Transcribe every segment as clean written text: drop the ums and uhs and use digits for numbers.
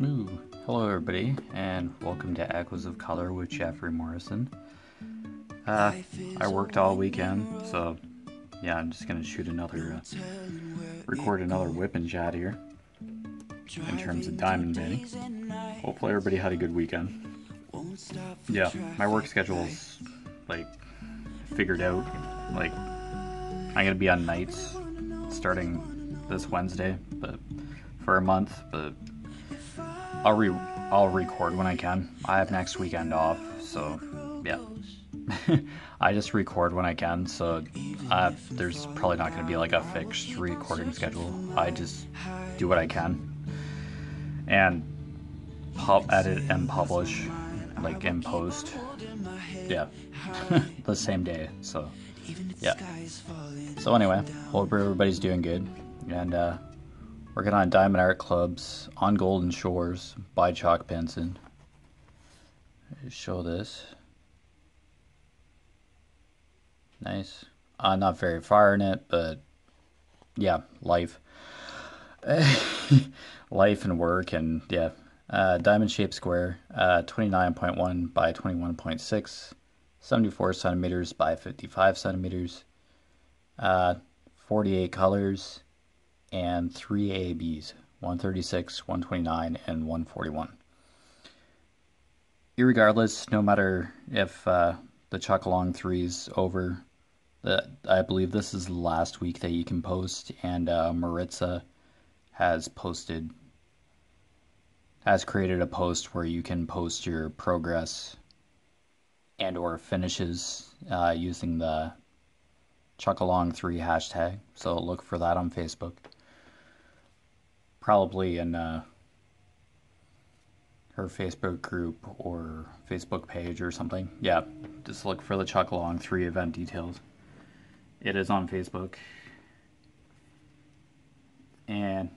Ooh, hello everybody, and welcome to Echoes of Color with Jeffery Morrison. I worked all weekend, so yeah, I'm just gonna record another whip and chat here in terms of diamond banning. Hopefully everybody had a good weekend. Yeah, my work schedule's like figured out. Like I'm gonna be on nights starting this Wednesday, but for a month, but I'll record when I can. I have next weekend off, so yeah. I just record when I can, so there's probably not going to be like a fixed recording schedule. I just do what I can and edit and publish, like in post. Yeah, the same day. So yeah. So anyway, hope everybody's doing good, and working on Diamond Art Club's On Golden Shores by Chalk Benson. Show this. Nice. Not very far in it, but yeah, life. Life and work, and yeah. Diamond shaped square, 29.1 by 21.6, 74 centimeters by 55 centimeters, 48 colors, and 3 ABs, 136, 129, and 141. Irregardless, no matter if the chuck along 3's over, I believe this is the last week that you can post, and Morrison has created a post where you can post your progress and or finishes using the chuck along 3 hashtag. So look for that on Facebook, probably in her Facebook group or Facebook page or something. Yeah, just look for the chuck along 3 event details. It is on Facebook. And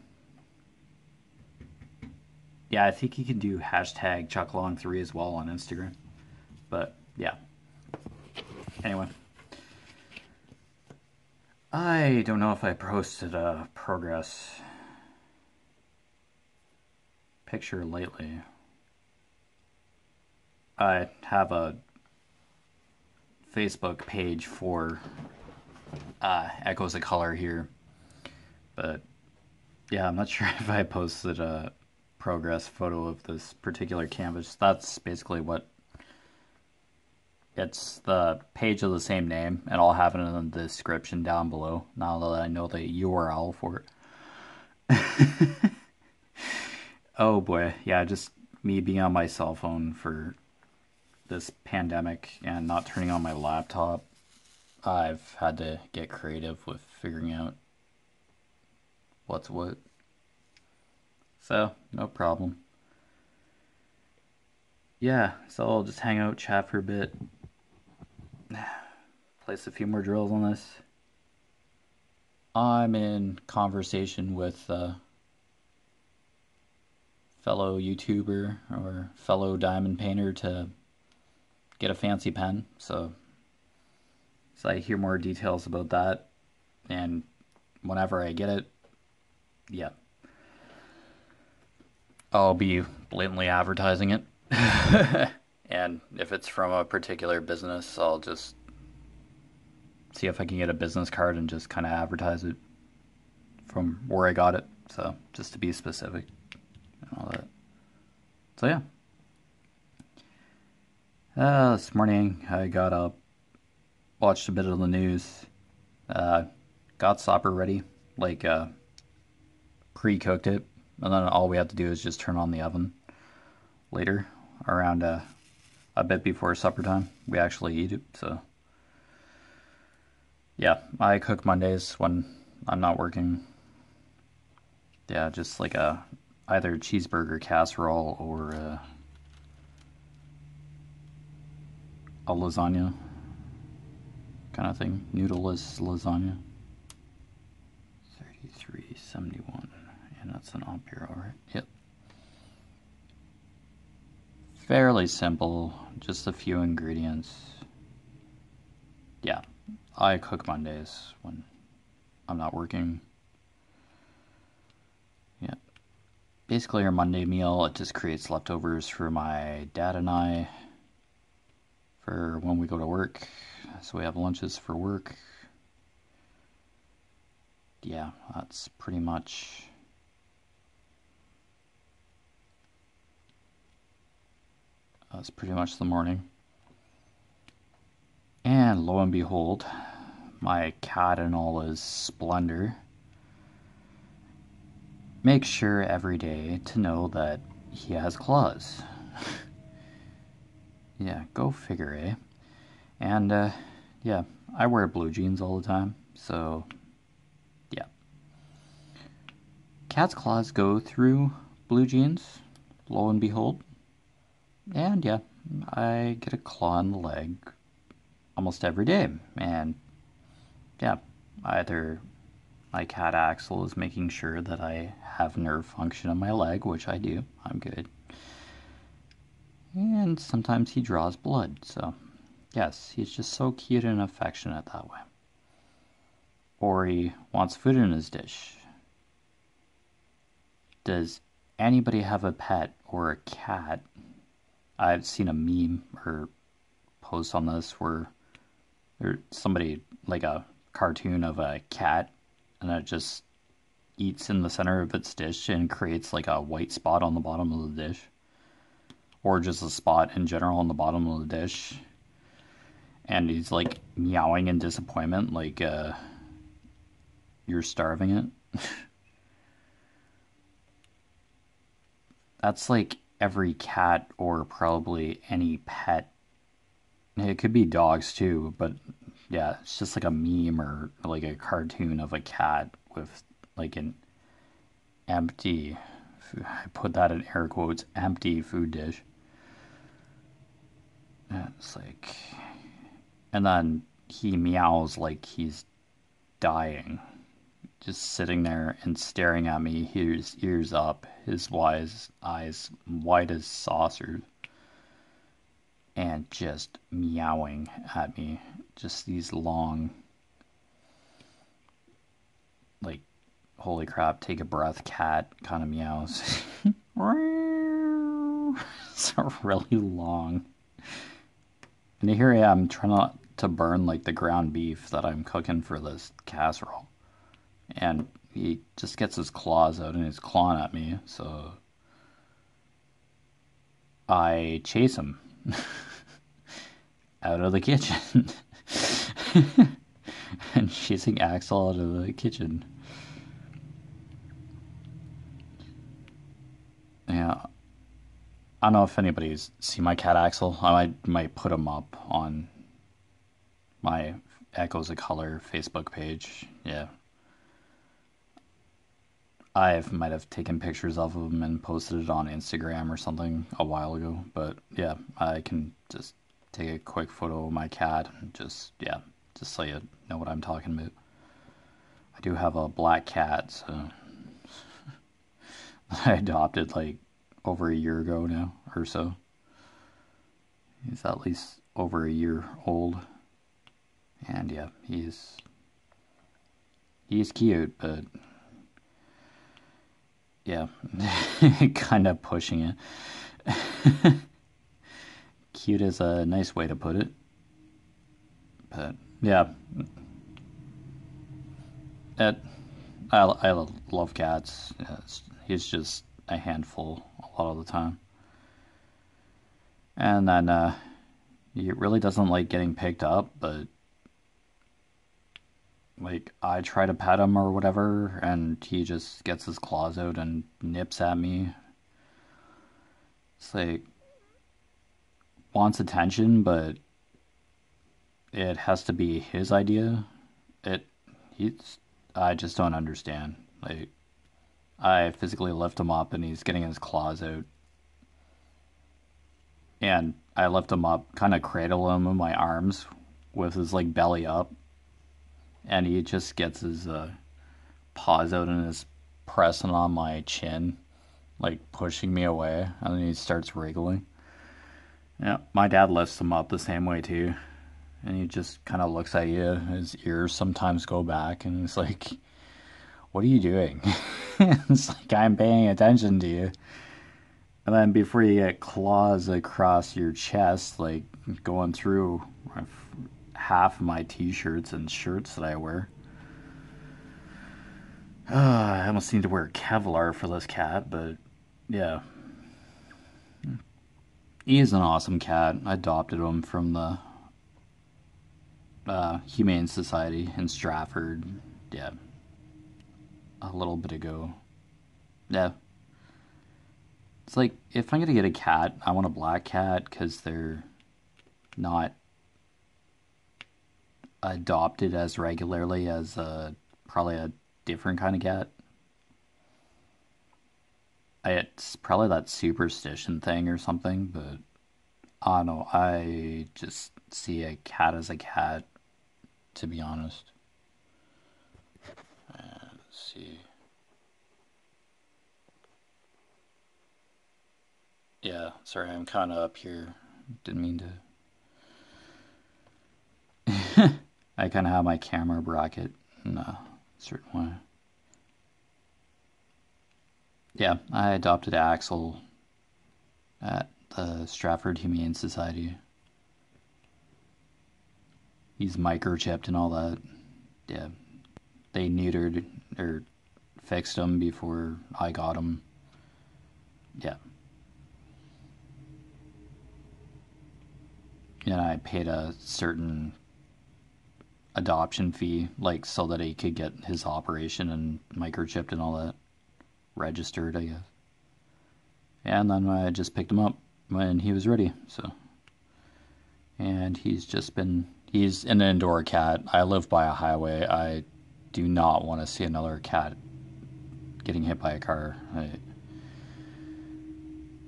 yeah, I think you can do hashtag chuckalong3 as well on Instagram. But yeah. Anyway. I don't know if I posted a progress picture lately. I have a Facebook page for Echoes of Color here, but yeah, I'm not sure if I posted a progress photo of this particular canvas. That's basically what it's the page of the same name, and I'll have it in the description down below now that I know the URL for it. Oh boy, yeah, just me being on my cell phone for this pandemic and not turning on my laptop. I've had to get creative with figuring out what's what. So, no problem. Yeah, so I'll just hang out, chat for a bit. Place a few more drills on this. I'm in conversation with a fellow YouTuber or fellow diamond painter to get a fancy pen, so I hear more details about that, and whenever I get it, yeah, I'll be blatantly advertising it. And if it's from a particular business, I'll just see if I can get a business card and just kind of advertise it from where I got it, so just to be specific and all that. So yeah, this morning I got up, watched a bit of the news, got supper ready, like pre-cooked it, and then all we had to do is just turn on the oven later, around a bit before supper time. We actually eat it, so yeah, I cook Mondays when I'm not working. Yeah, just like either cheeseburger casserole or a lasagna kind of thing, noodleless lasagna. 3371, and that's an ampere, alright. Yep. Fairly simple, just a few ingredients. Yeah, I cook Mondays when I'm not working. Yeah. basically our Monday meal. It just creates leftovers for my dad and I for when we go to work. So we have lunches for work. Yeah, that's pretty much the morning. And lo and behold, my cat in all his splendor makes sure every day to know that he has claws. Yeah, go figure, eh? And, yeah, I wear blue jeans all the time, so, yeah. Cat's claws go through blue jeans, lo and behold. And, yeah, I get a claw in the leg almost every day. And, yeah, either my cat Axel is making sure that I have nerve function in my leg, which I do. I'm good. And sometimes he draws blood, so yes, he's just so cute and affectionate that way. Or he wants food in his dish. Does anybody have a pet or a cat? I've seen a meme or post on this where there's somebody, like a cartoon of a cat, and it just eats in the center of its dish and creates like a white spot on the bottom of the dish. Or just a spot in general on the bottom of the dish. And he's like meowing in disappointment, like you're starving it. That's like every cat or probably any pet. It could be dogs too, but yeah, it's just like a meme or like a cartoon of a cat with like an empty, I put that in air quotes, empty food dish. It's like, and then he meows like he's dying, just sitting there and staring at me, his ears up, his wise eyes white as saucers, and just meowing at me. Just these long, like, holy crap, take a breath, cat kind of meows. So really long. And here I am trying not to burn like the ground beef that I'm cooking for this casserole. And he just gets his claws out and he's clawing at me, so I chase him out of the kitchen. And chasing Axel out of the kitchen. Yeah. I don't know if anybody's seen my cat Axel. I might put him up on my Echoes of Color Facebook page. Yeah. I might have taken pictures of him and posted it on Instagram or something a while ago. But yeah, I can just take a quick photo of my cat and just so you know what I'm talking about. I do have a black cat, so I adopted like over a year ago now or so. He's at least over a year old. And yeah, he's cute, but yeah, kind of pushing it. Cute is a nice way to put it. But yeah, I love cats. He's just a handful a lot of the time. And then he really doesn't like getting picked up, but like I try to pet him or whatever, and he just gets his claws out and nips at me. It's like wants attention, but it has to be his idea. I just don't understand. Like I physically lift him up and he's getting his claws out. And I lift him up, kind of cradle him in my arms with his like belly up. And he just gets his paws out and is pressing on my chin, like pushing me away. And then he starts wriggling. Yeah, my dad lifts him up the same way too. And he just kind of looks at you. His ears sometimes go back and he's like, what are you doing? It's like, I'm paying attention to you. And then before you get claws across your chest, like going through half of my t-shirts and shirts that I wear. I almost need to wear Kevlar for this cat, but yeah. He is an awesome cat. I adopted him from the Humane Society in Stratford, yeah, a little bit ago. Yeah. It's like, if I'm going to get a cat, I want a black cat because they're not adopted as regularly as probably a different kind of cat. It's probably that superstition thing or something, but I don't know. I just see a cat as a cat, to be honest. Let's see. Yeah, sorry, I'm kind of up here. Didn't mean to. I kind of have my camera bracket in a certain way. Yeah, I adopted Axel at the Stratford Humane Society. He's microchipped and all that. Yeah, they neutered or fixed him before I got him. Yeah. And I paid a certain adoption fee, like so that he could get his operation and microchipped and all that registered, I guess. And then I just picked him up when he was ready. So, and he's an indoor cat. I live by a highway. I do not want to see another cat getting hit by a car.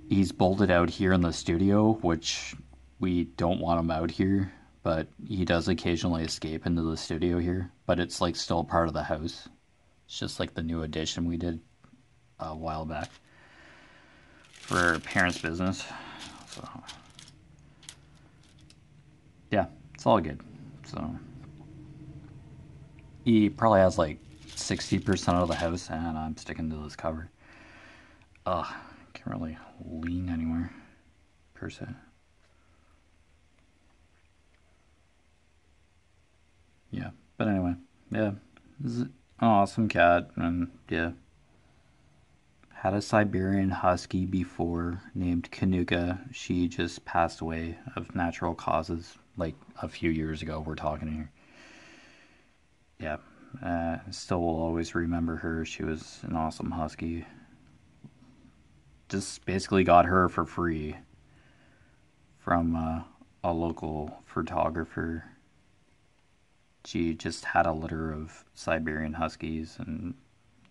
He's bolted out here in the studio, which we don't want him out here, but he does occasionally escape into the studio here, but it's like still part of the house. It's just like the new addition we did a while back for parents' business. So yeah, it's all good. So he probably has like 60% of the house, and I'm sticking to this cover. Ugh, can't really lean anywhere per se. Yeah, but anyway, yeah, this is an awesome cat, and yeah, had a Siberian Husky before named Kanuka. She just passed away of natural causes, like a few years ago. We're talking here. Yeah, still will always remember her. She was an awesome Husky. Just basically got her for free from a local photographer. She just had a litter of Siberian Huskies, and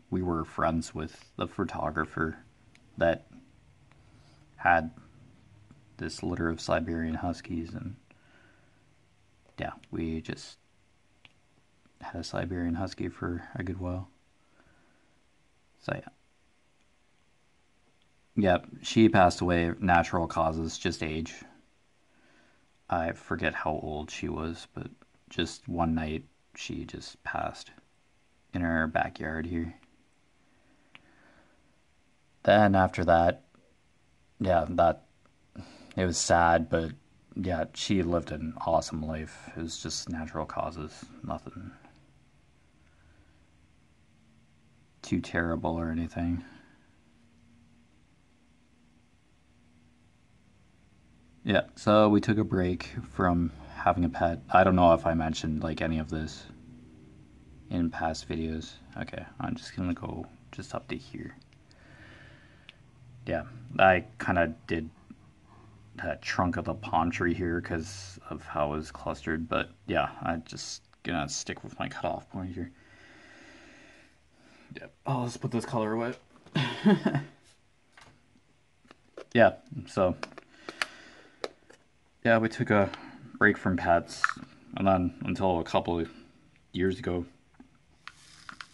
we were friends with the photographer that had this litter of Siberian Huskies, and yeah, we just had a Siberian Husky for a good while. So yeah. Yeah, she passed away, natural causes, just age. I forget how old she was, but just one night she just passed in her backyard here. Then after that, yeah, that it was sad, but yeah, she lived an awesome life. It was just natural causes, nothing too terrible or anything. Yeah, so we took a break from having a pet. I don't know if I mentioned like any of this in past videos. Okay, I'm just gonna go just up to here. Yeah, I kind of did that trunk of the palm tree here because of how it was clustered, but yeah, I'm just gonna stick with my cutoff point here. Yeah. Oh, let's put this color away. Yeah, so yeah, we took a break from pets, and then until a couple of years ago,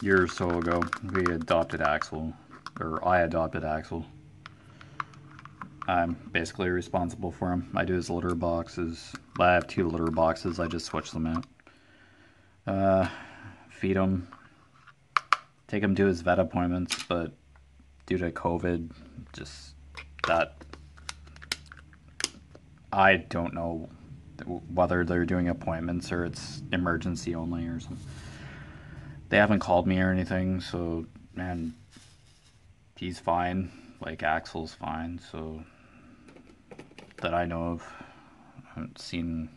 year or so ago, we adopted Axel, or I adopted Axel. I'm basically responsible for him. I do his litter boxes. I have 2 litter boxes. I just switch them out. Feed him, take him to his vet appointments, but due to COVID, just that I don't know whether they're doing appointments or it's emergency only or something. They haven't called me or anything, so, man, he's fine. Like, Axel's fine, so that I know of. I haven't seen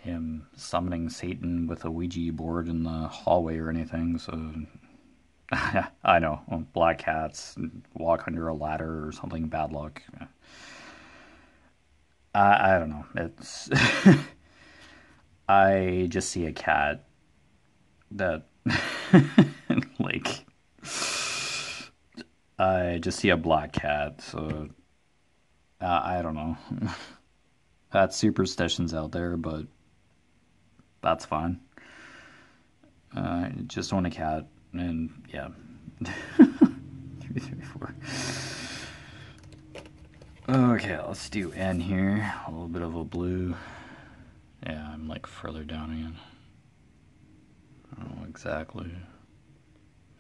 him summoning Satan with a Ouija board in the hallway or anything, so I know, black cats walk under a ladder or something, bad luck. I don't know. It's I just see a cat that like I just see a black cat, so I don't know. That superstition's out there, but that's fine. Just own a cat, and yeah. 334. Okay, let's do N here. A little bit of a blue. Yeah, I'm like further down again. I don't know exactly.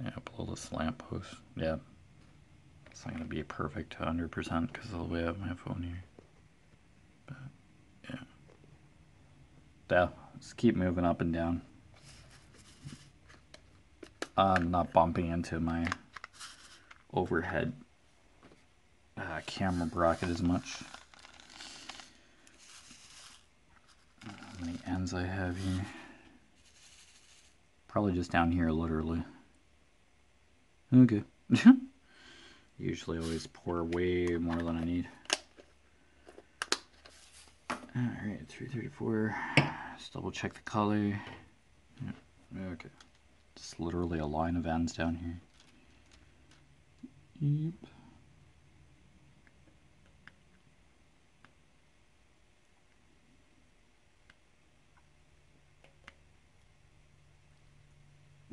Yeah, below this lamppost. Yeah. It's not going to be perfect 100% because of the way I have my phone here. But, yeah. Yeah, let's keep moving up and down. I'm not bumping into my overhead camera bracket as much. How many ends I have here? Probably just down here, literally. Okay. Usually always pour way more than I need. Alright, 334. Just double check the color. Yeah. Okay. Just literally a line of ends down here. Yep.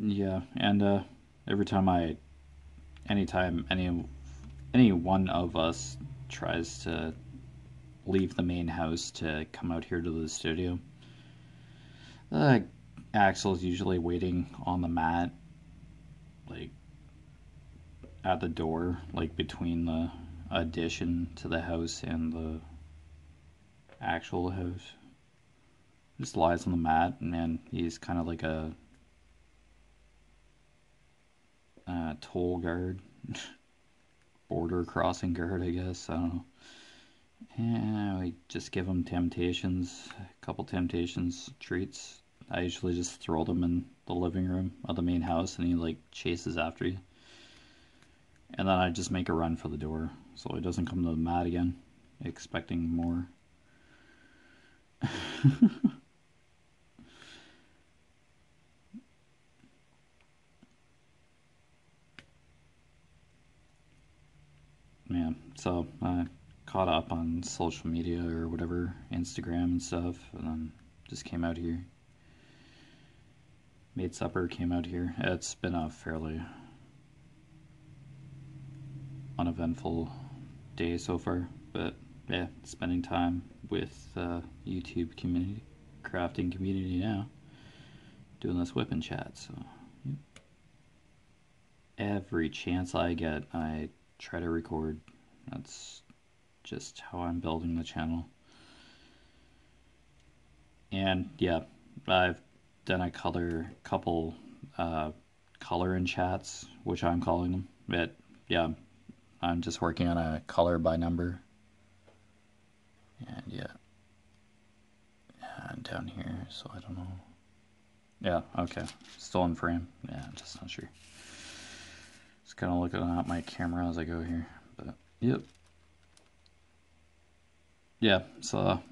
Yeah, and every time anytime any one of us tries to leave the main house to come out here to the studio, Axel's usually waiting on the mat, like at the door, like between the addition to the house and the actual house. Just lies on the mat, and he's kind of like a toll guard, border crossing guard, I guess. I don't know. Yeah, we just give him temptations, a couple temptations, treats. I usually just throw them in the living room of the main house, and he like chases after you. And then I just make a run for the door, so he doesn't come to the mat again, expecting more. Yeah, so I caught up on social media or whatever, Instagram and stuff, and then just came out here. Made supper, came out here. It's been a fairly uneventful day so far, but yeah, spending time with YouTube community, crafting community now, doing this WIP and chat, so yep. Every chance I get, I try to record. That's just how I'm building the channel. And yeah, I've done a couple color in chats, which I'm calling them. But yeah, I'm just working on a color by number. And yeah, and down here, so I don't know. Yeah, okay, still in frame. Yeah, just not sure. Just kind of looking at my camera as I go here, but yep. Yeah, so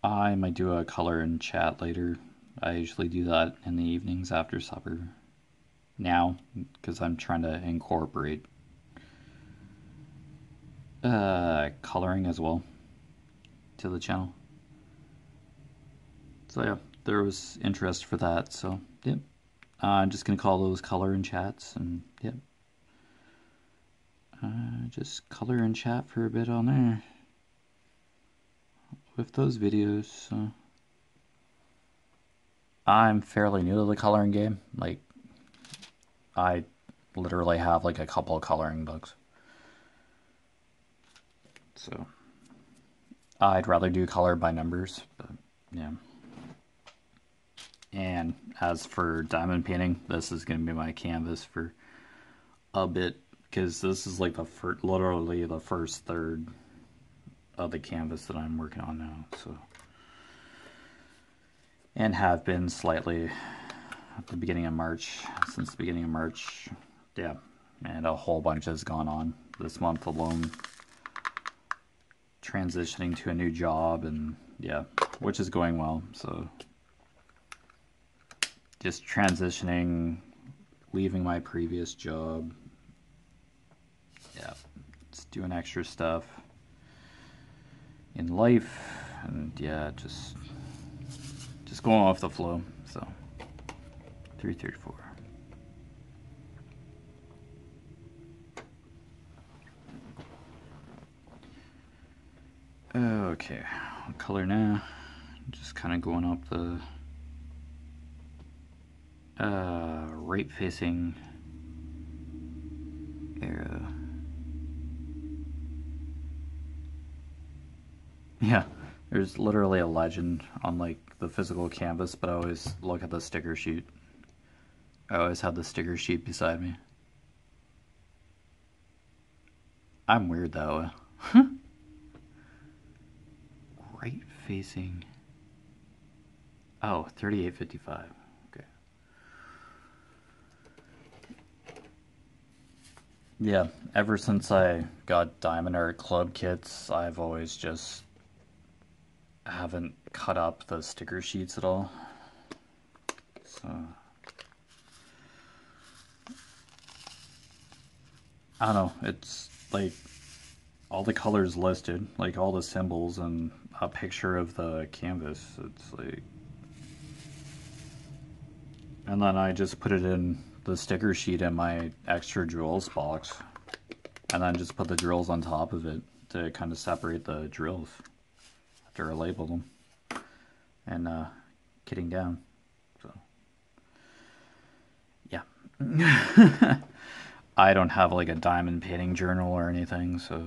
I might do a color in chat later. I usually do that in the evenings after supper now, because I'm trying to incorporate coloring as well to the channel. So yeah, there was interest for that, so yep. I'm just gonna call those color in chats, and yep. Just color and chat for a bit on there with those videos. I'm fairly new to the coloring game. Like, I literally have like a couple of coloring books. So, I'd rather do color by numbers, but yeah. And as for diamond painting, this is going to be my canvas for a bit, because this is like the first, literally the first third of the canvas that I'm working on now. So, and have been slightly at the beginning of March, since the beginning of March. Yeah, and a whole bunch has gone on this month alone. Transitioning to a new job, and yeah, which is going well. So just transitioning, leaving my previous job. Yeah, just doing extra stuff in life, and yeah, just going off the flow. So 334. Okay, color now. Just kind of going up the right facing arrow. Yeah, there's literally a legend on like the physical canvas, but I always look at the sticker sheet. I always have the sticker sheet beside me. I'm weird that way. Right facing. Oh, 3855. Okay. Yeah, ever since I got Diamond Art Club kits, I've always just haven't cut up the sticker sheets at all. So I don't know, it's like all the colors listed, like all the symbols and a picture of the canvas. It's like, and then I just put it in the sticker sheet in my extra drills box, and then just put the drills on top of it to kind of separate the drills after I label them and kitting down. So yeah. I don't have like a diamond painting journal or anything, so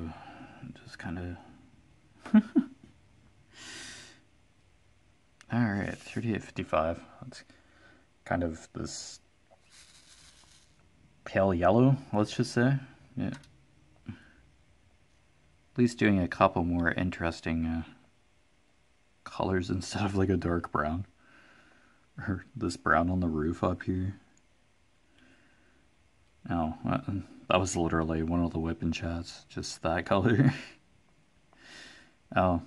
just kind of alright, 3855. That's kind of this pale yellow, let's just say. Yeah. At least doing a couple more interesting colors instead of like a dark brown. Or this brown on the roof up here. Oh, that was literally one of the WIP in chats, just that color. Oh.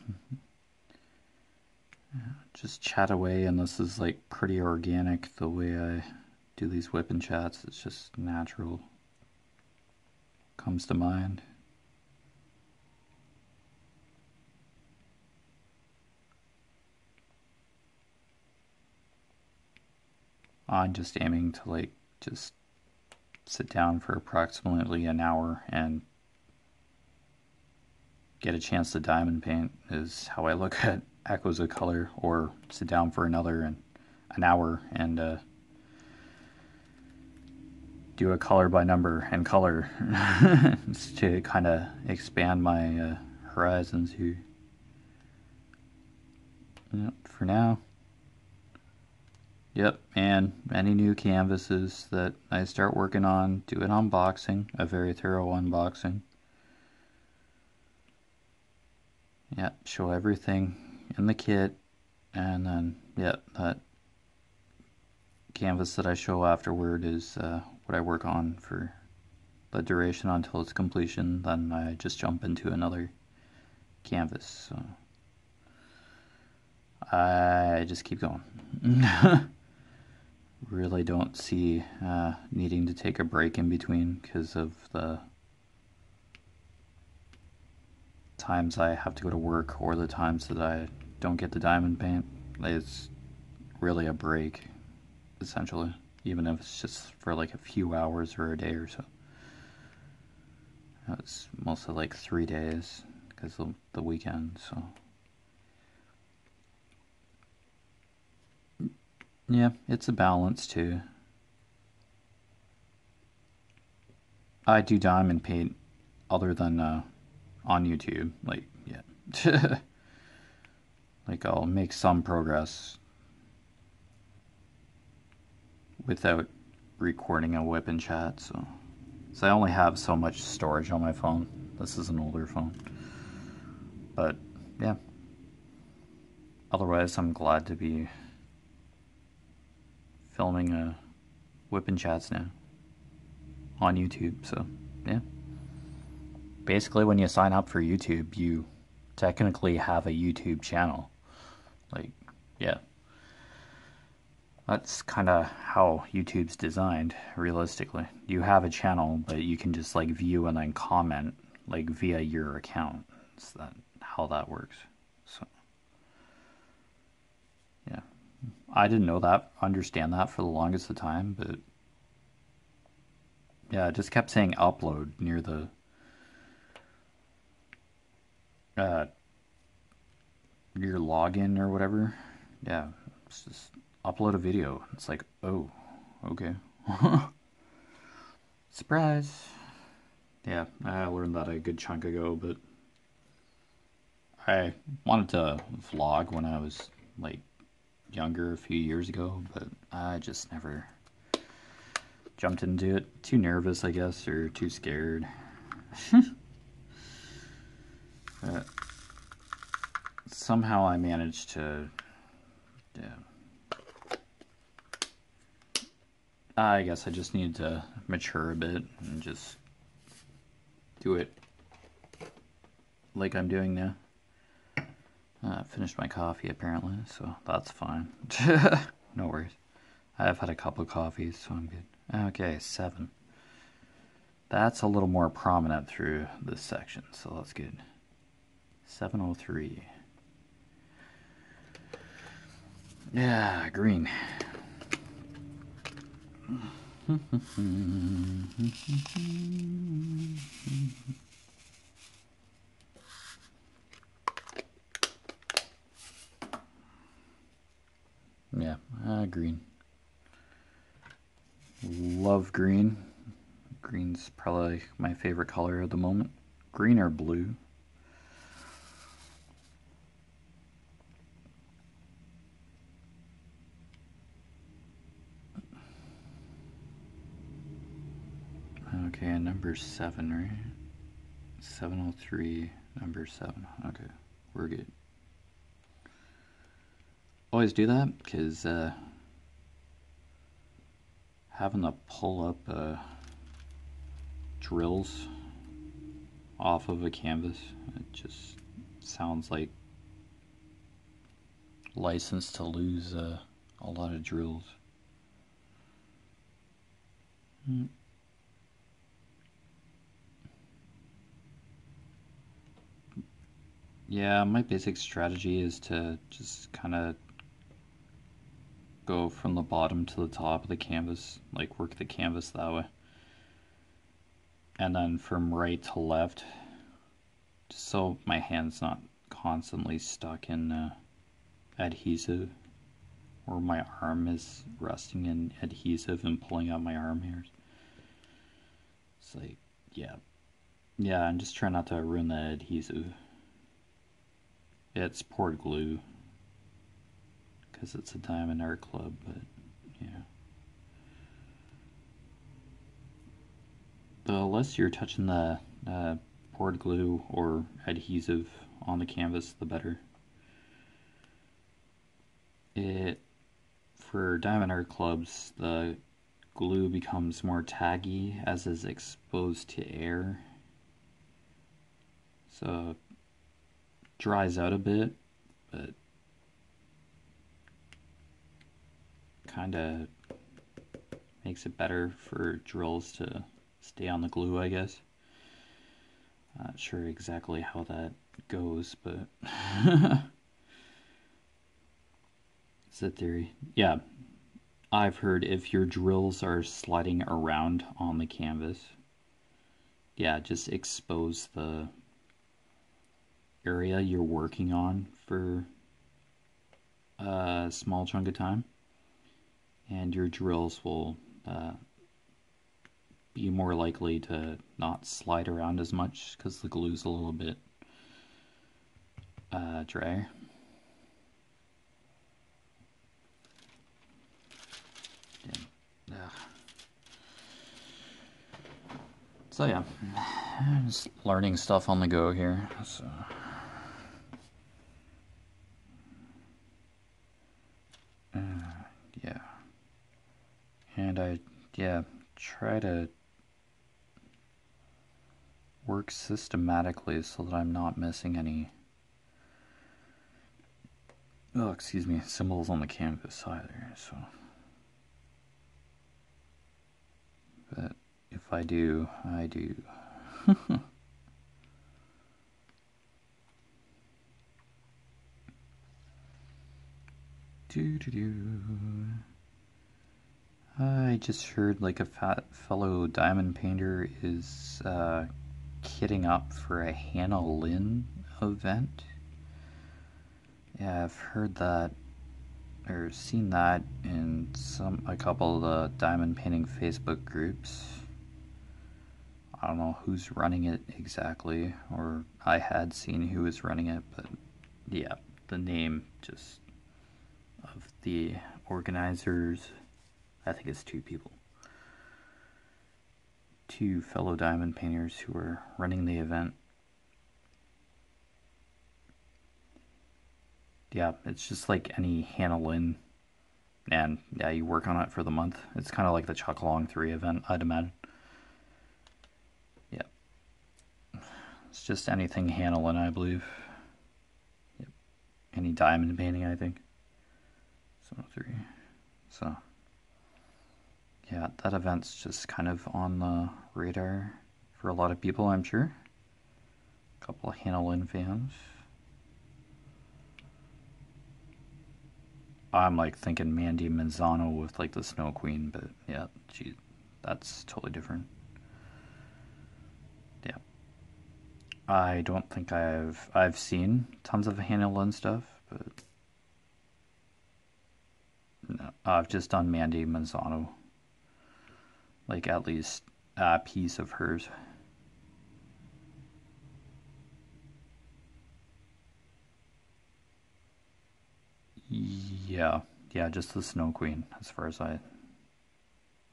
Just chat away, and this is like pretty organic the way I do these WIP in chats. It's just natural. Comes to mind. I'm just aiming to like just sit down for approximately an hour and get a chance to diamond paint is how I look at echoes of color, or sit down for an hour and do a color by number and color to kind of expand my horizons here. Yep, for now. Yep, and any new canvases that I start working on, do an unboxing, a very thorough unboxing. Yep, show everything in the kit, and then, yep, that canvas that I show afterward is what I work on for the duration until its completion. Then I just jump into another canvas, so I just keep going. Really don't see needing to take a break in between because of the times I have to go to work or the times that I don't get the diamond paint. It's really a break, essentially, even if it's just for like a few hours or a day or so. It's mostly like 3 days because of the weekend, so Yeah, it's a balance too. I do diamond paint other than on YouTube. Like, yeah. Like, I'll make some progress without recording a WIP and chat, so I only have so much storage on my phone. This is an older phone. But, yeah. Otherwise, I'm glad to be filming WIP and chats now on YouTube, so, yeah. Basically, when you sign up for YouTube, you technically have a YouTube channel. Like, yeah. That's kind of how YouTube's designed, realistically. You have a channel, but you can just, like, view and then comment, like, via your account. Is that how that works? So, yeah. I didn't know that, understand that for the longest of the time, but yeah, it just kept saying upload near the your login or whatever. Yeah, it's just upload a video. It's like, oh, okay. Surprise. Yeah, I learned that a good chunk ago, but I wanted to vlog when I was like younger a few years ago, but I just never jumped into it. Too nervous, I guess, or too scared. Somehow I managed to, yeah. I guess I just needed to mature a bit and just do it like I'm doing now. I finished my coffee apparently, so that's fine. No worries. I've had a couple of coffees, so I'm good. Okay, 7. That's a little more prominent through this section, so that's good. 703. Yeah, green. Yeah, green. Love green. Green's probably my favorite color at the moment. Green or blue. Okay, number 7, right? 703, number 7. Okay, we're good. Always do that because having to pull up drills off of a canvas, it just sounds like license to lose a lot of drills. Yeah, my basic strategy is to just kind of go from the bottom to the top of the canvas, like work the canvas that way. And then from right to left, just so my hand's not constantly stuck in adhesive, or my arm is resting in adhesive and pulling out my arm hairs. It's like, yeah. Yeah, I'm just trying not to ruin the adhesive. It's poured glue because it's a diamond art club, but yeah. The less you're touching the poured glue or adhesive on the canvas, the better. For diamond art clubs, the glue becomes more taggy as is exposed to air. So dries out a bit, but kind of makes it better for drills to stay on the glue, I guess. Not sure exactly how that goes, but it's a theory. Yeah, I've heard if your drills are sliding around on the canvas, yeah, just expose the area you're working on for a small chunk of time. and your drills will be more likely to not slide around as much because the glue's a little bit dry. So yeah, just learning stuff on the go here. So yeah, and I try to work systematically so that I'm not missing any symbols on the canvas either. So, but if I do, I do. I just heard like a fellow diamond painter is kitting up for a Hannah Lynn event. Yeah, I've heard that or seen that in a couple of the diamond painting Facebook groups. I don't know who's running it exactly, or I had seen who was running it, but yeah, the name just of the organizers, I think it's two people. Two fellow diamond painters who are running the event. Yeah, it's just like any Hannah Lynn, and yeah, you work on it for the month. It's kind of like the Chuck Along 3 event, I'd imagine. Yeah. It's just anything Hannah Lynn, I believe. Yep. Any diamond painting, I think. So 3. So yeah, that event's just kind of on the radar for a lot of people, I'm sure. A couple of Hannah Lynn fans. I'm like thinking Mandy Manzano with like the Snow Queen, but yeah, that's totally different. Yeah. I don't think I've seen tons of Hannah Lynn stuff, but no, I've just done Mandy Manzano. Like at least a piece of hers. Yeah, just the Snow Queen, as far as I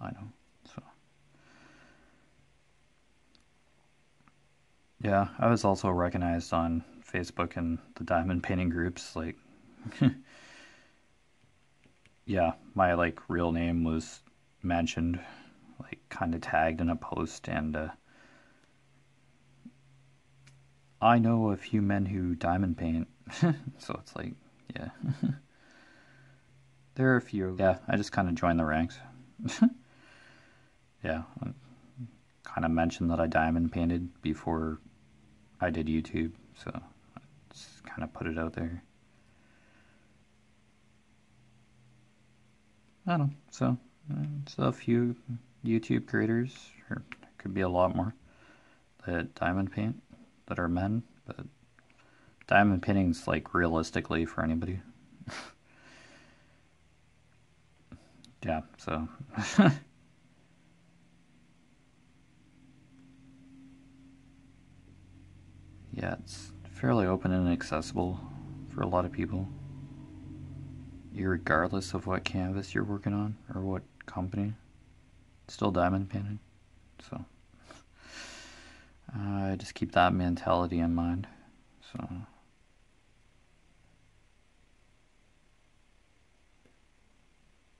know. So yeah, I was also recognized on Facebook and the diamond painting groups. Like, yeah, my like real name was mentioned, like kind of tagged in a post, and I know a few men who diamond paint. So it's like, yeah. There are a few. Yeah, I just kind of joined the ranks. Yeah, I kind of mentioned that I diamond painted before I did YouTube, so I just kind of put it out there. I don't know, so it's a few YouTube creators, or could be a lot more, that diamond paint, that are men, but diamond painting's like realistically for anybody. Yeah, so yeah, it's fairly open and accessible for a lot of people, regardless of what canvas you're working on or what company. It's still diamond painting, so I just keep that mentality in mind. So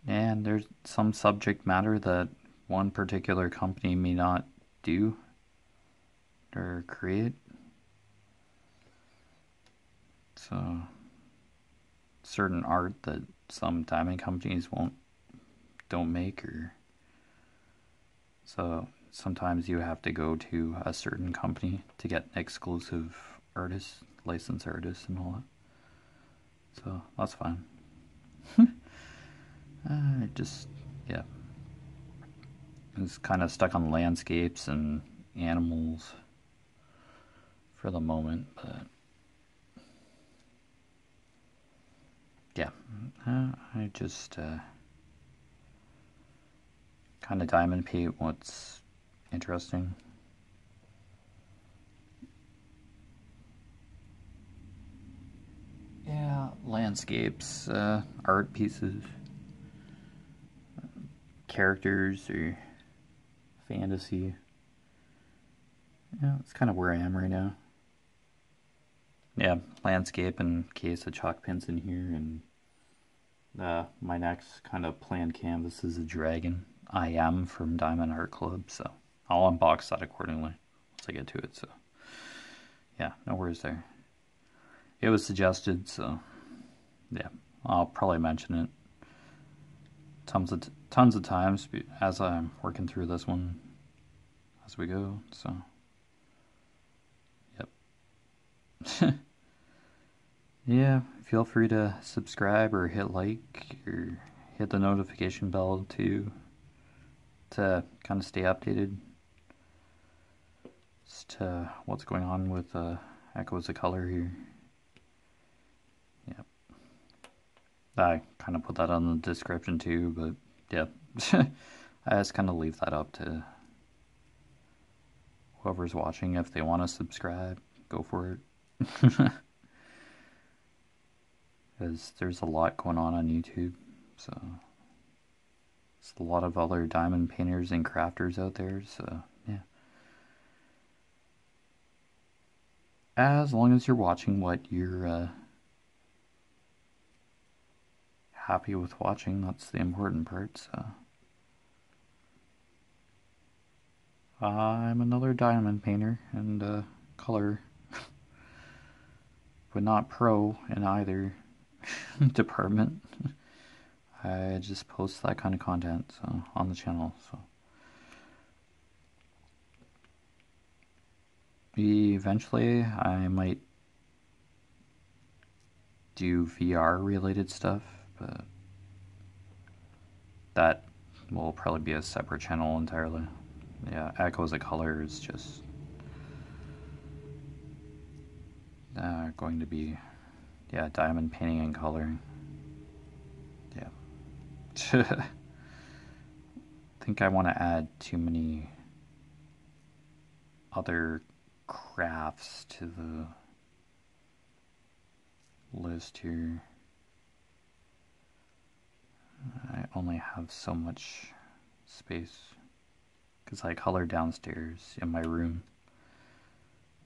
and there's some subject matter that one particular company may not do or create. So certain art that some diamond companies don't make, or so sometimes you have to go to a certain company to get exclusive artists, licensed artists and all that. So that's fine. Just, yeah. I was kind of stuck on landscapes and animals for the moment, but yeah, I just kind of diamond paint what's interesting. Yeah, landscapes, art pieces, characters, or fantasy. Yeah, it's kind of where I am right now. Yeah, landscape and case of chalk pins in here, and my next kind of planned canvas is a dragon. I am from Diamond Art Club, so I'll unbox that accordingly once I get to it. So yeah, no worries there. It was suggested, so yeah, I'll probably mention it tons of times as I'm working through this one as we go. So yep. Yeah, feel free to subscribe or hit like or hit the notification bell to kind of stay updated as to what's going on with Echoes of Color here. Yep. I kind of put that on the description too, but yeah. I just kind of leave that up to whoever's watching. If they want to subscribe, go for it. Because there's a lot going on YouTube, so there's a lot of other diamond painters and crafters out there, so yeah. As long as you're watching what you're happy with watching, that's the important part, so. I'm another diamond painter and color, but not pro in either department. I just post that kind of content on the channel, so. Eventually, I might do VR related stuff, but that will probably be a separate channel entirely. Yeah, Echoes of Color is just going to be, yeah, diamond painting and coloring. Yeah. I think I want to add too many other crafts to the list here. I only have so much space because I color downstairs in my room.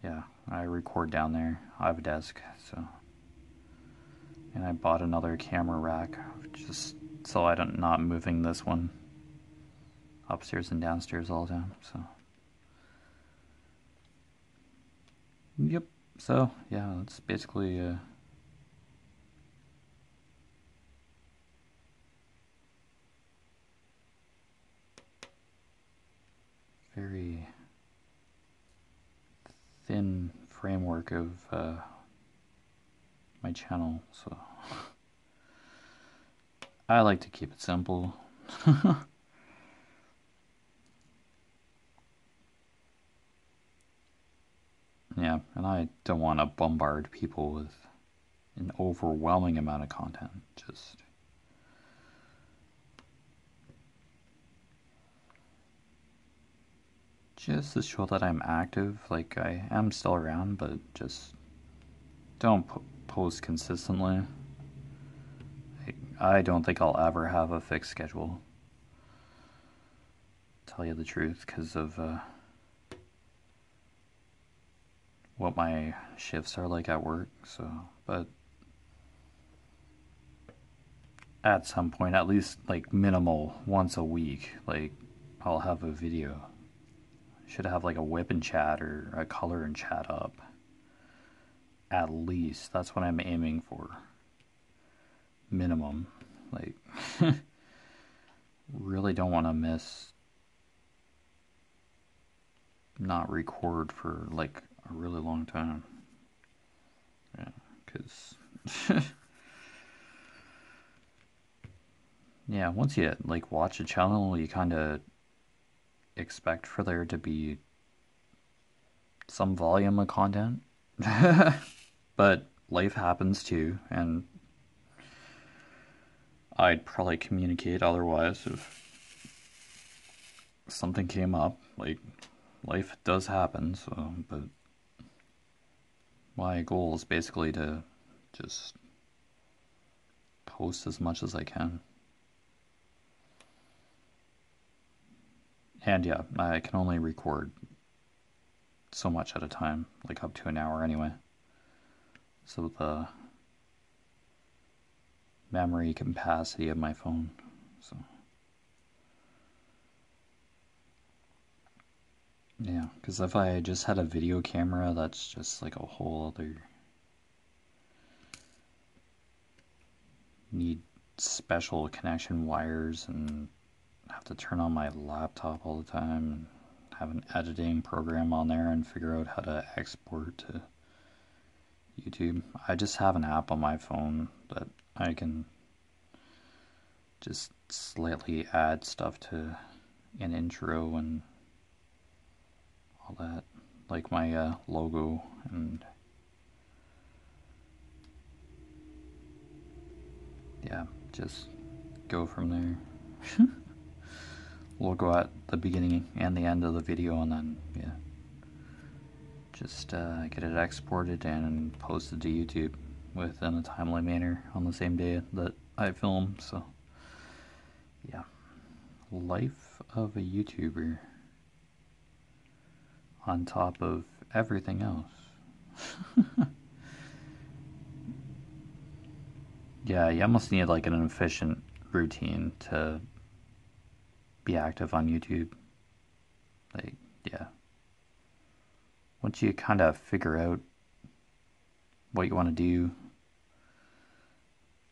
Yeah, I record down there. I have a desk, so. And I bought another camera rack just so I'm not moving this one upstairs and downstairs all the time, so. Yep, so yeah, that's basically very thin framework of my channel, so I like to keep it simple. Yeah, and I don't want to bombard people with an overwhelming amount of content. Just to show that I'm active, like I am still around, but just don't post consistently. I don't think I'll ever have a fixed schedule, to tell you the truth, because of what my shifts are like at work, so, but at some point, at least like minimal once a week, like I'll have a video. Should have like a WIP and chat or a color and chat up. At least that's what I'm aiming for. Minimum. Like really don't want to not record for like a really long time. Yeah, because yeah, once you like watch a channel, you kind of expect for there to be some volume of content. But life happens too, and I'd probably communicate otherwise something came up. Like, life does happen, so, but my goal is basically to just post as much as I can. And yeah, I can only record so much at a time, like up to an hour anyway. So the memory capacity of my phone, so yeah, because if I just had a video camera, that's just like a whole other, need special connection wires and have to turn on my laptop all the time and have an editing program on there and figure out how to export to YouTube. I just have an app on my phone that I can just slightly add stuff to an intro and all that, like my logo, and yeah, just go from there. Logo at the beginning and the end of the video, and then yeah, just get it exported and posted to YouTube within a timely manner on the same day that I film. So yeah, life of a YouTuber on top of everything else. Yeah, you almost need like an efficient routine to be active on YouTube. Like, yeah. Once you kind of figure out what you want to do,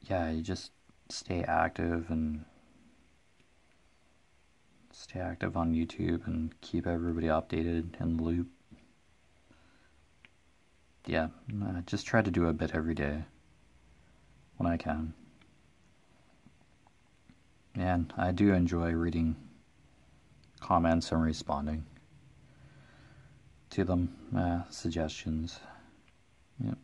yeah, you just stay active and stay active on YouTube and keep everybody updated in the loop. Yeah, just try to do a bit every day when I can. And I do enjoy reading comments and responding to them, suggestions. Yep.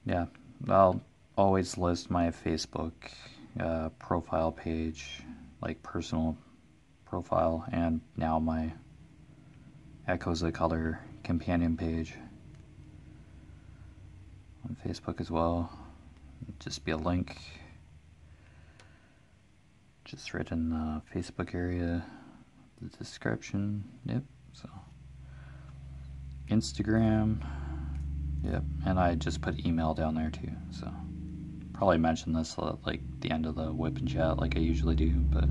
Yeah, I'll always list my Facebook profile page, like personal profile, and now my Echoes of Color companion page on Facebook as well. Just be a link just right in the Facebook area, the description. Yep. So Instagram. Yep. And I just put email down there too. So probably mention this at like the end of the WIP and chat like I usually do, but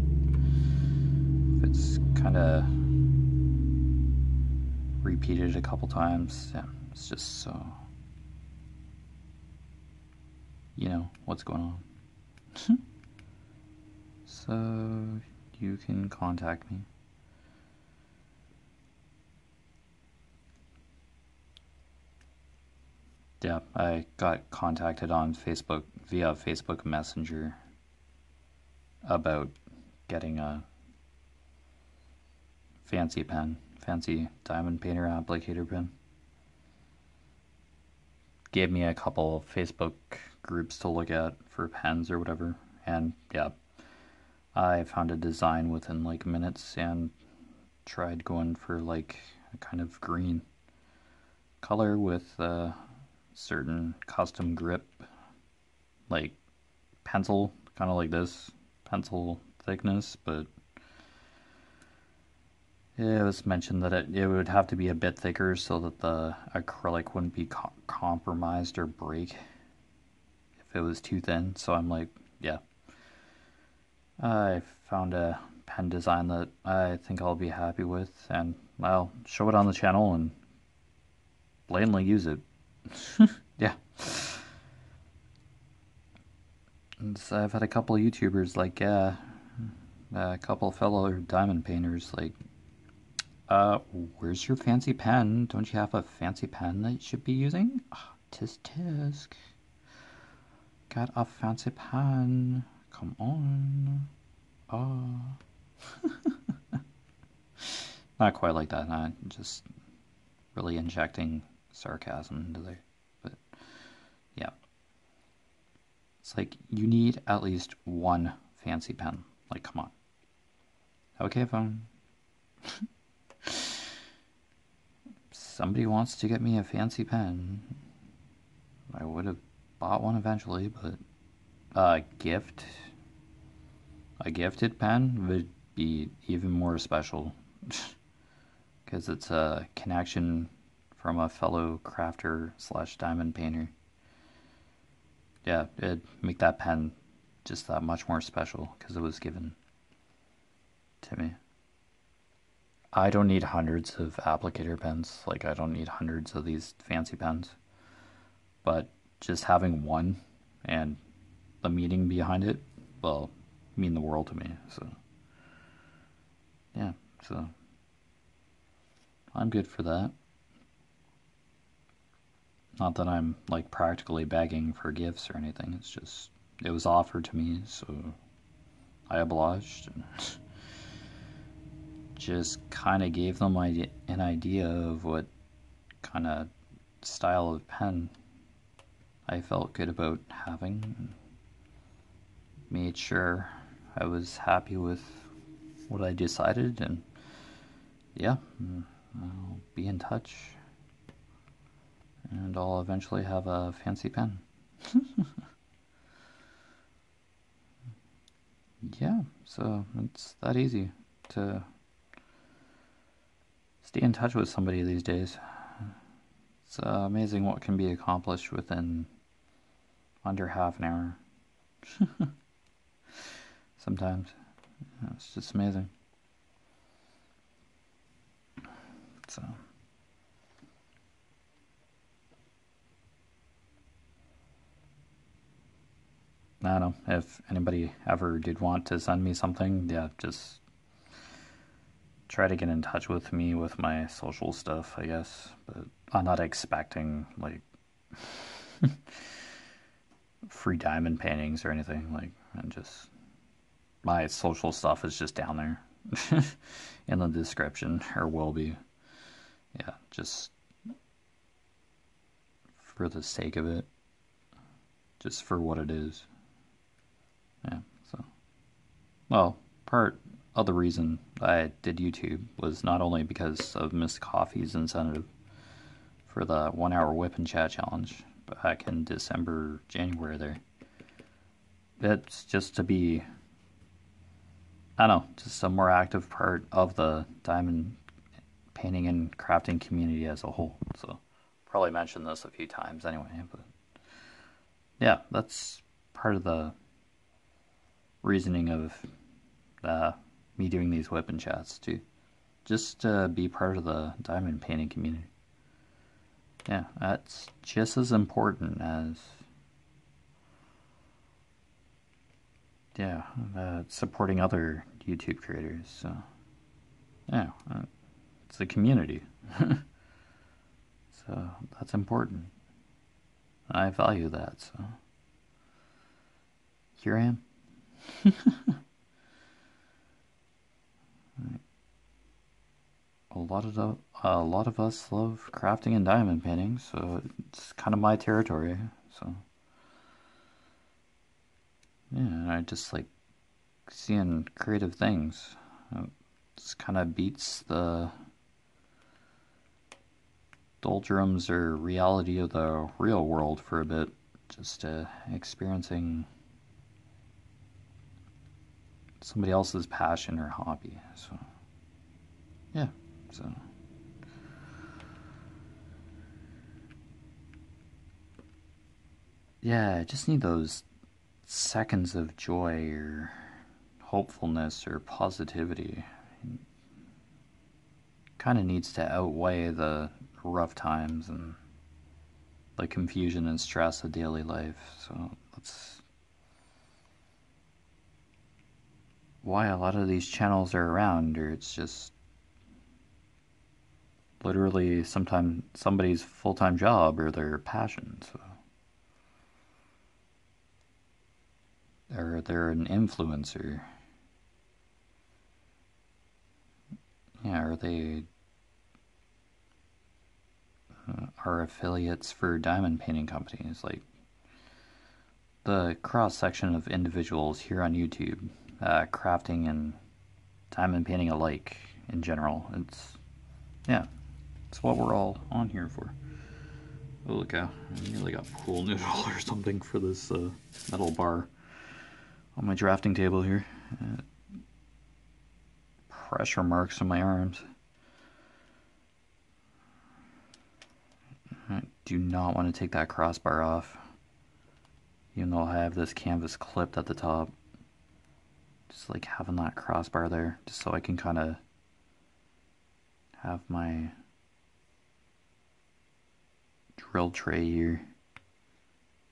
if it's kind of repeated a couple times, yeah, it's just so you know what's going on. So you can contact me. Yeah, I got contacted on Facebook via Facebook Messenger about getting a fancy pen, fancy diamond painter applicator pen. Gave me a couple of Facebook groups to look at for pens or whatever, and yeah, I found a design within like minutes and tried going for like a kind of green color with a certain custom grip, like pencil, kind of like this pencil thickness, but it was mentioned that it would have to be a bit thicker so that the acrylic wouldn't be compromised or break if it was too thin. So I'm like, yeah, I found a pen design that I think I'll be happy with, and I'll show it on the channel and blatantly use it. Yeah. And so I've had a couple of YouTubers like, a couple of fellow diamond painters like, where's your fancy pen? Don't you have a fancy pen that you should be using? Oh, tisk. Got a fancy pen. Come on. Oh. Not quite like that, not just really injecting sarcasm into there. But yeah. It's like you need at least one fancy pen. Like, come on. Okay, fine. Somebody wants to get me a fancy pen. I would have bought one eventually, but a gifted pen would be even more special because it's a connection from a fellow crafter slash diamond painter. Yeah, it'd make that pen just that much more special because it was given to me. I don't need hundreds of applicator pens. Like, I don't need hundreds of these fancy pens. But just having one and the meaning behind it, well, mean the world to me. So, yeah, so I'm good for that. Not that I'm like practically begging for gifts or anything. It's just it was offered to me, so I obliged and just kind of gave them an idea of what kind of style of pen I felt good about having. Made sure I was happy with what I decided, and yeah, I'll be in touch, and I'll eventually have a fancy pen. Yeah, so it's that easy to stay in touch with somebody these days. It's amazing what can be accomplished within under half an hour. Sometimes. Yeah, it's just amazing. So. I don't know. If anybody ever did want to send me something, yeah, just try to get in touch with me with my social stuff, I guess. But I'm not expecting, like, free diamond paintings or anything. Like, and just my social stuff is just down there in the description, or will be. Yeah, just for the sake of it, just for what it is. Yeah, so. Well, part of the reason I did YouTube was not only because of Miss Coffee's incentive for the 1 hour whip and chat challenge back in December, January there. It's just to be, I don't know, just a more active part of the diamond painting and crafting community as a whole. So, probably mentioned this a few times anyway, but yeah, that's part of the reasoning of me doing these whip and chats too. Just to be part of the diamond painting community. Yeah, that's just as important as supporting other YouTube creators. So yeah, it's a community. So that's important. I value that. So here I am. A lot of us love crafting and diamond painting, so it's kind of my territory. So yeah, I just like seeing creative things. It kind of beats the doldrums or reality of the real world for a bit. Just experiencing somebody else's passion or hobby. So yeah, so yeah, I just need those seconds of joy or hopefulness or positivity. Kind of needs to outweigh the rough times and the confusion and stress of daily life. So that's why a lot of these channels are around, or it's just literally sometimes somebody's full-time job or their passion. So or they're an influencer. Yeah, or they are affiliates for diamond painting companies. Like the cross section of individuals here on YouTube, crafting and diamond painting alike in general. Yeah, it's what we're all on here for. Oh, look out. I nearly got pool noodle or something for this metal bar on my drafting table here. Pressure marks on my arms. I do not want to take that crossbar off, even though I have this canvas clipped at the top. Just like having that crossbar there, just so I can kind of have my drill tray here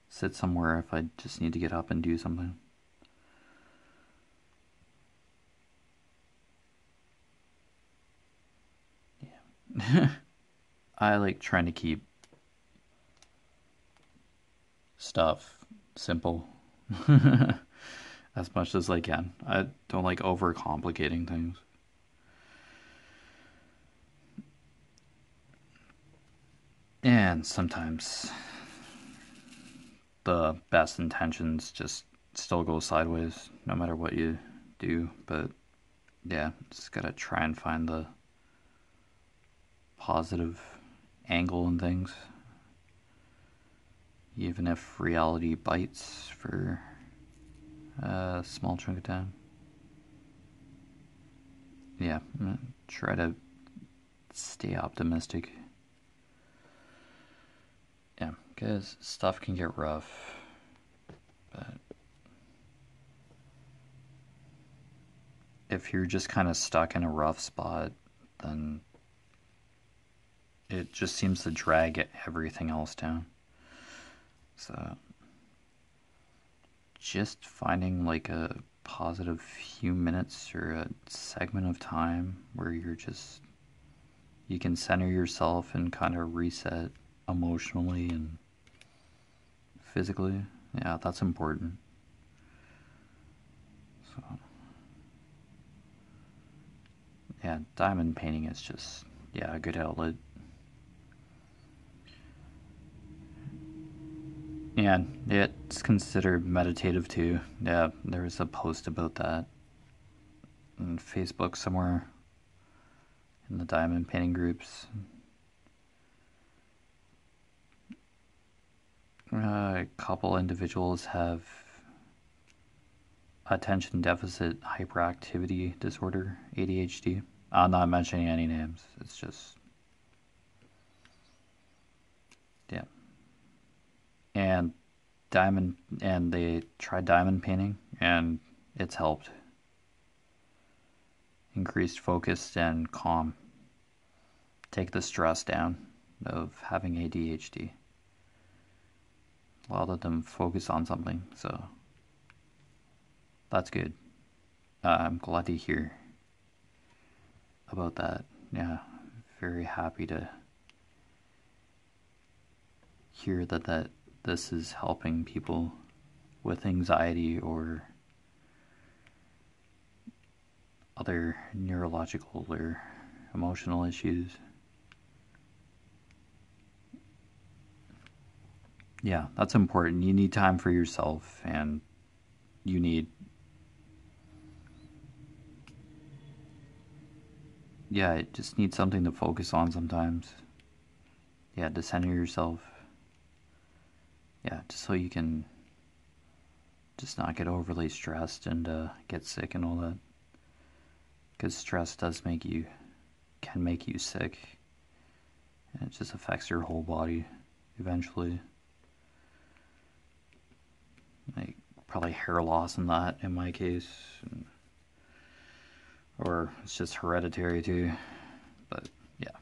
sit somewhere if I just need to get up and do something. Yeah. I like trying to keep stuff simple as much as I can. I don't like overcomplicating things. And sometimes the best intentions just still go sideways no matter what you do. But yeah, just gotta try and find the positive angle in things, even if reality bites for a small chunk of time. Yeah, I'm gonna try to stay optimistic. Yeah, because stuff can get rough, but if you're just kind of stuck in a rough spot, then it just seems to drag everything else down. So just finding like a positive few minutes or a segment of time where you can center yourself and kind of reset emotionally and physically. Yeah, that's important. So yeah, diamond painting is just, yeah, a good outlet. And it's considered meditative too. Yeah, there was a post about that on Facebook somewhere in the diamond painting groups. A couple individuals have attention deficit hyperactivity disorder, ADHD. I'm not mentioning any names. It's just, yeah. And they tried diamond painting, and it's helped. Increased focus and calm. Take the stress down of having ADHD. A lot of them focus on something, so that's good. I'm glad to hear about that. Yeah, very happy to hear that this is helping people with anxiety or other neurological or emotional issues. Yeah, that's important. You need time for yourself, and you just need something to focus on sometimes. Yeah, to center yourself. Yeah, just so you can just not get overly stressed and get sick and all that. Because stress can make you sick. And it just affects your whole body eventually. Like, probably hair loss in that, in my case. Or it's just hereditary too. But, yeah.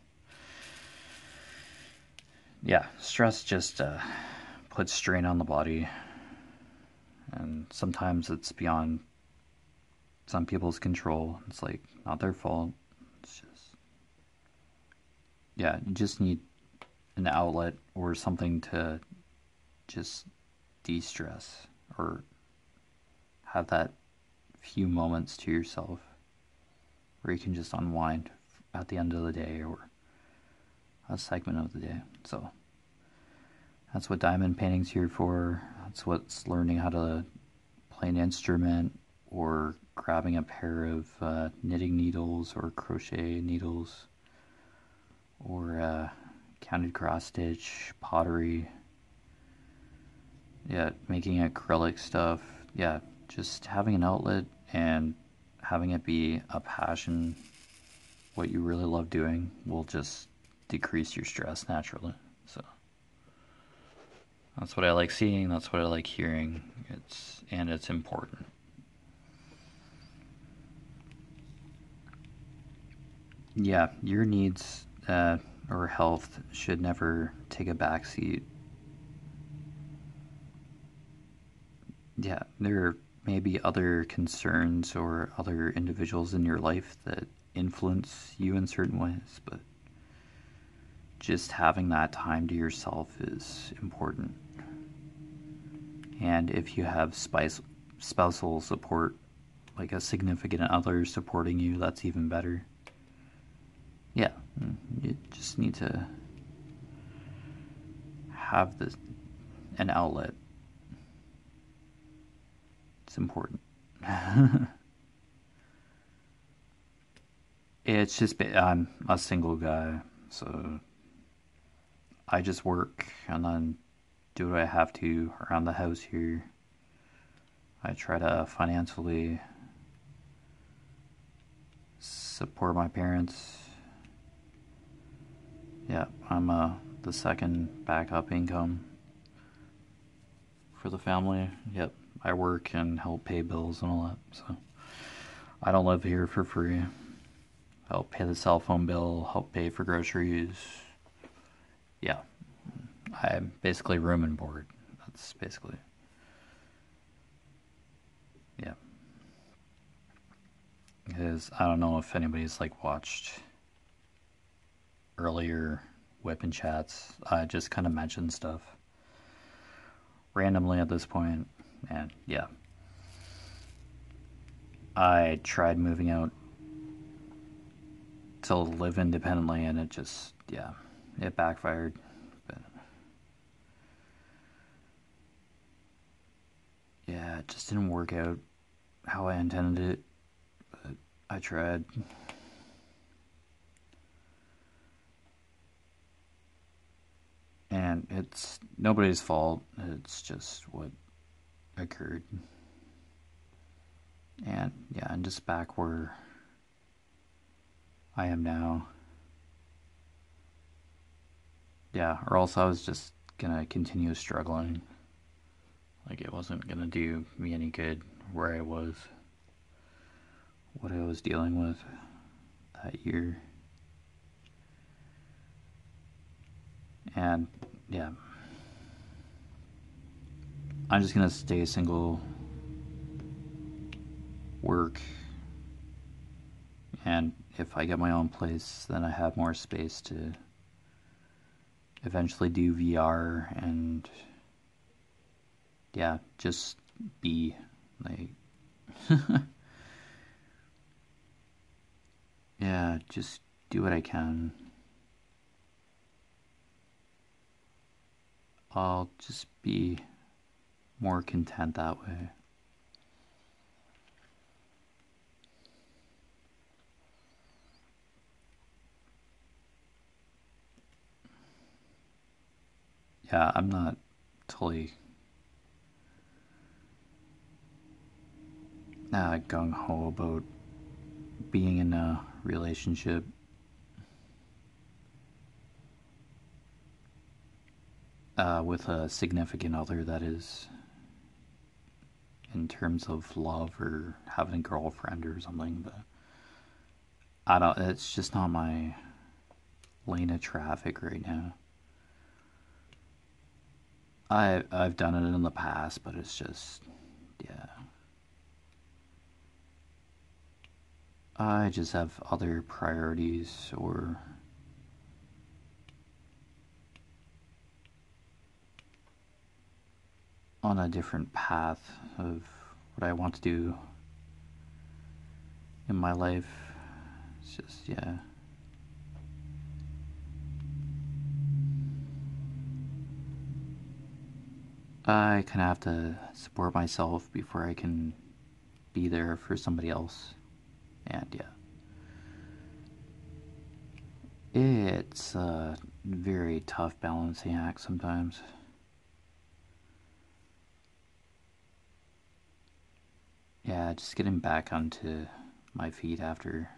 Yeah, stress just puts strain on the body. And sometimes it's beyond some people's control. It's like not their fault. It's just, yeah, you just need an outlet or something to just de-stress or have that few moments to yourself where you can just unwind at the end of the day or a segment of the day. So that's what diamond painting's here for. That's what's learning how to play an instrument or grabbing a pair of knitting needles or crochet needles, or counted cross stitch, pottery, yeah, making acrylic stuff, yeah, just having an outlet and having it be a passion, what you really love doing, will just decrease your stress naturally. So that's what I like seeing, that's what I like hearing. It's important. Yeah, your needs or health should never take a backseat. Yeah, there may be other concerns or other individuals in your life that influence you in certain ways, but just having that time to yourself is important. And if you have spousal support, like a significant other supporting you, that's even better. Yeah, you just need to have an outlet. It's important. It's just I'm a single guy, so I just work and then do what I have to around the house here. I try to financially support my parents. Yeah, I'm the second backup income for the family. Yep, I work and help pay bills and all that. So I don't live here for free. Help pay the cell phone bill, help pay for groceries. Yeah, I'm basically room and board. That's basically, yeah. Because I don't know if anybody's like watched earlier WIP and chats. I just kind of mentioned stuff randomly at this point, and yeah, I tried moving out to live independently, and it just, yeah, it backfired. But yeah, it just didn't work out how I intended it, but I tried. And it's nobody's fault, it's just what occurred. And yeah, I'm just back where I am now. Yeah, or else I was just gonna continue struggling. Like, it wasn't gonna do me any good where I was, what I was dealing with that year. And yeah, I'm just gonna stay single, work, and if I get my own place, then I have more space to eventually do VR and yeah, just be like, yeah, just do what I can. I'll just be more content that way. Yeah, I'm not totally gung ho about being in a relationship. With a significant other, that is, in terms of love or having a girlfriend or something, but I don't, it's just not my lane of traffic right now. I've done it in the past, but it's just, yeah. I just have other priorities, or on a different path of what I want to do in my life. It's just, yeah. I kind of have to support myself before I can be there for somebody else. And yeah. It's a very tough balancing act sometimes. Yeah, just getting back onto my feet after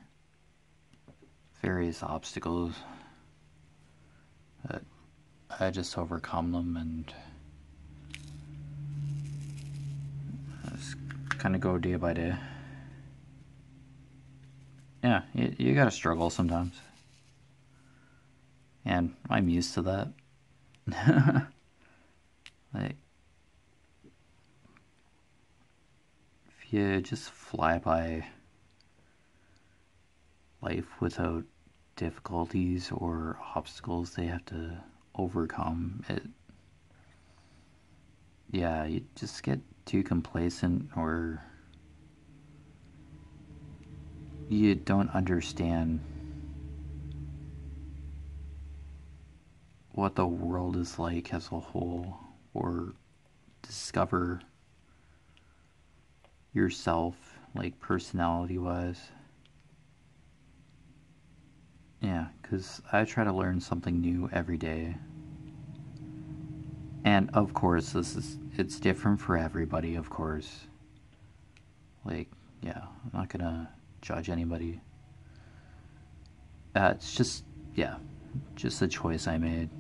various obstacles. But I just overcome them and just kind of go day by day. Yeah, you gotta struggle sometimes. And I'm used to that. Like, if you just fly by life without difficulties or obstacles they have to overcome, yeah, you just get too complacent, or you don't understand what the world is like as a whole, or discover yourself, like personality wise. Yeah, because I try to learn something new every day. And of course, it's different for everybody, of course. Like, yeah, I'm not gonna judge anybody. It's just, yeah, just a choice I made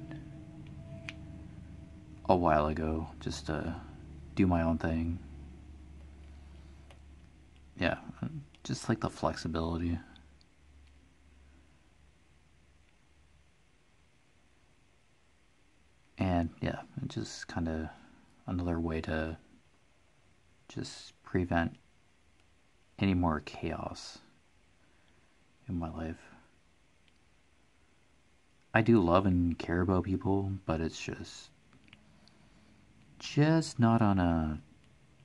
a while ago, just to do my own thing. Yeah, just like the flexibility. And yeah, just kind of another way to just prevent any more chaos in my life. I do love and care about people, but it's just not on a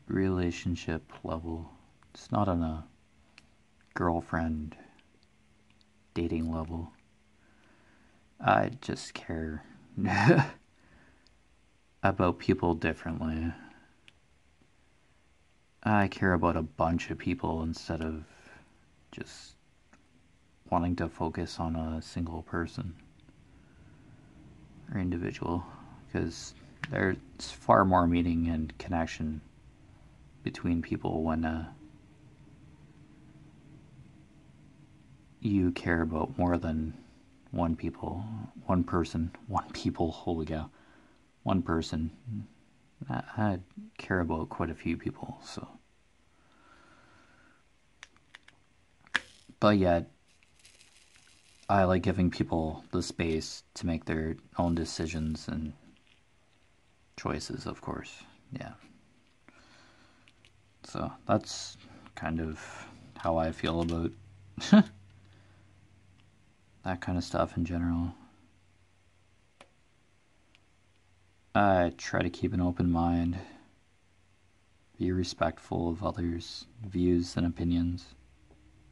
relationship level. It's not on a girlfriend dating level. I just care about people differently. I care about a bunch of people instead of just wanting to focus on a single person or individual, because there's far more meaning and connection between people when you care about more than one person, holy cow, one person. I care about quite a few people, so. But yet, I like giving people the space to make their own decisions and choices, of course. Yeah. So that's kind of how I feel about that kind of stuff in general. I try to keep an open mind, be respectful of others' views and opinions,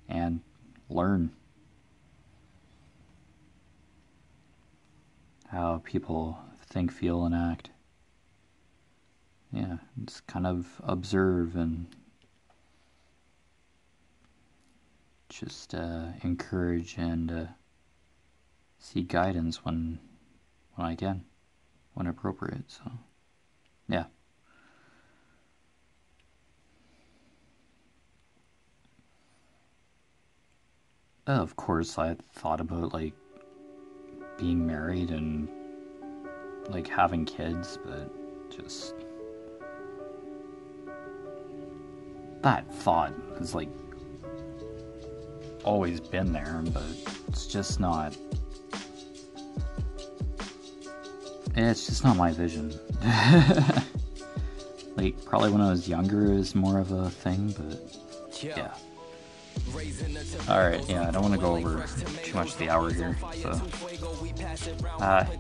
and learn how people think, feel, and act. Yeah, just kind of observe and just encourage and seek guidance when I can, when appropriate. So, yeah. Of course, I thought about like being married and like having kids, but just that thought has like always been there, but it's just not my vision. Like probably when I was younger it was more of a thing, but yeah. Alright, yeah, I don't want to go over too much of the hour here, so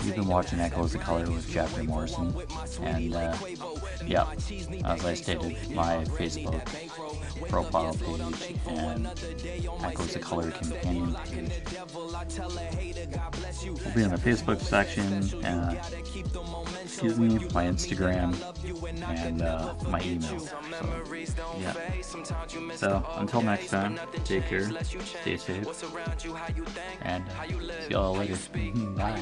you've been watching Echoes of Color with Jefferey Morrison, and yeah, as I stated, my Facebook profile page, and that goes to color companion page. We'll be in the Facebook section, excuse me, my Instagram, and my email. So, yeah. So until next time, take care, stay safe, and see y'all later. Bye.